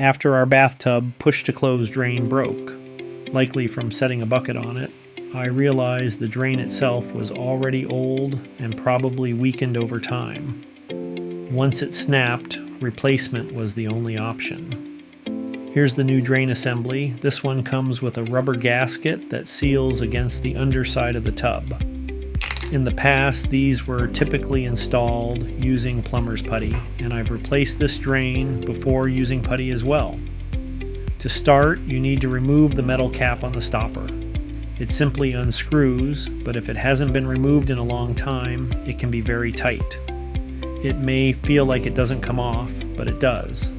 After our bathtub push-to-close drain broke, likely from setting a bucket on it, I realized the drain itself was already old and probably weakened over time. Once it snapped, replacement was the only option. Here's the new drain assembly. This one comes with a rubber gasket that seals against the underside of the tub. In the past, these were typically installed using plumber's putty, and I've replaced this drain before using putty as well. To start, you need to remove the metal cap on the stopper. It simply unscrews, but if it hasn't been removed in a long time, it can be very tight. It may feel like it doesn't come off, but it does.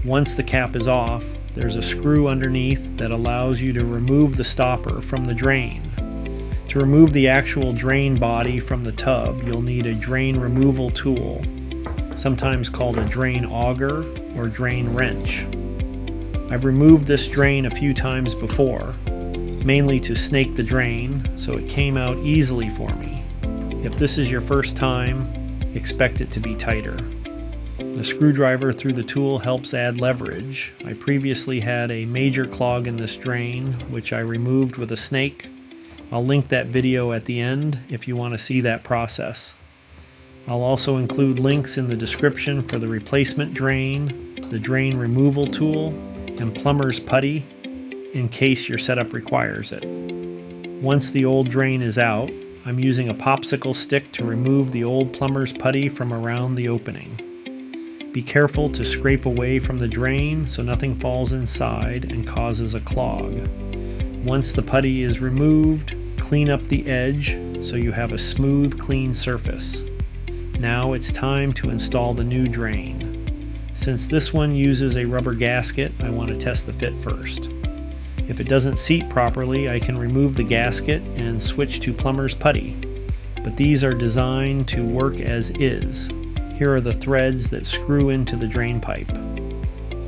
Once the cap is off, there's a screw underneath that allows you to remove the stopper from the drain. To remove the actual drain body from the tub, you'll need a drain removal tool, sometimes called a drain auger or drain wrench. I've removed this drain a few times before, mainly to snake the drain, so it came out easily for me. If this is your first time, expect it to be tighter. The screwdriver through the tool helps add leverage. I previously had a major clog in this drain, which I removed with a snake. I'll link that video at the end if you want to see that process. I'll also include links in the description for the replacement drain, the drain removal tool, and plumber's putty in case your setup requires it. Once the old drain is out, I'm using a popsicle stick to remove the old plumber's putty from around the opening. Be careful to scrape away from the drain so nothing falls inside and causes a clog. Once the putty is removed, clean up the edge so you have a smooth, clean surface. Now it's time to install the new drain. Since this one uses a rubber gasket, I want to test the fit first. If it doesn't seat properly, I can remove the gasket and switch to plumber's putty. But these are designed to work as is. Here are the threads that screw into the drain pipe.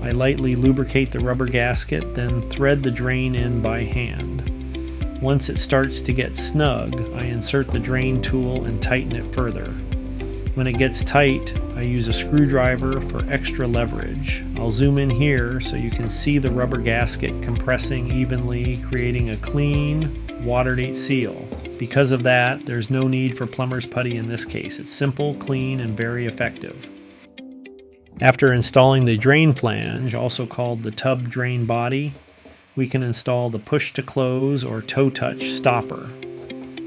I lightly lubricate the rubber gasket, then thread the drain in by hand. Once it starts to get snug, I insert the drain tool and tighten it further. When it gets tight, I use a screwdriver for extra leverage. I'll zoom in here so you can see the rubber gasket compressing evenly, creating a clean, water-tight seal. Because of that, there's no need for plumber's putty in this case. It's simple, clean, and very effective. After installing the drain flange, also called the tub drain body, we can install the push-to-close or toe-touch stopper.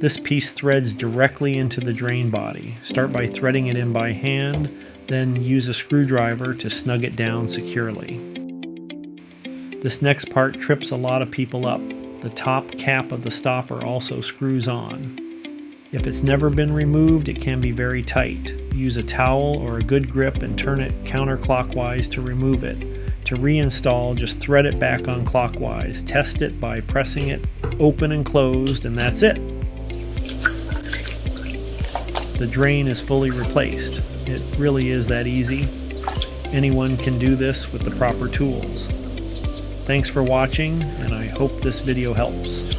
This piece threads directly into the drain body. Start by threading it in by hand, then use a screwdriver to snug it down securely. This next part trips a lot of people up. The top cap of the stopper also screws on. If it's never been removed, it can be very tight. Use a towel or a good grip and turn it counterclockwise to remove it. To reinstall, just thread it back on clockwise. Test it by pressing it open and closed, and that's it. The drain is fully replaced. It really is that easy. Anyone can do this with the proper tools. Thanks for watching, and I hope this video helps.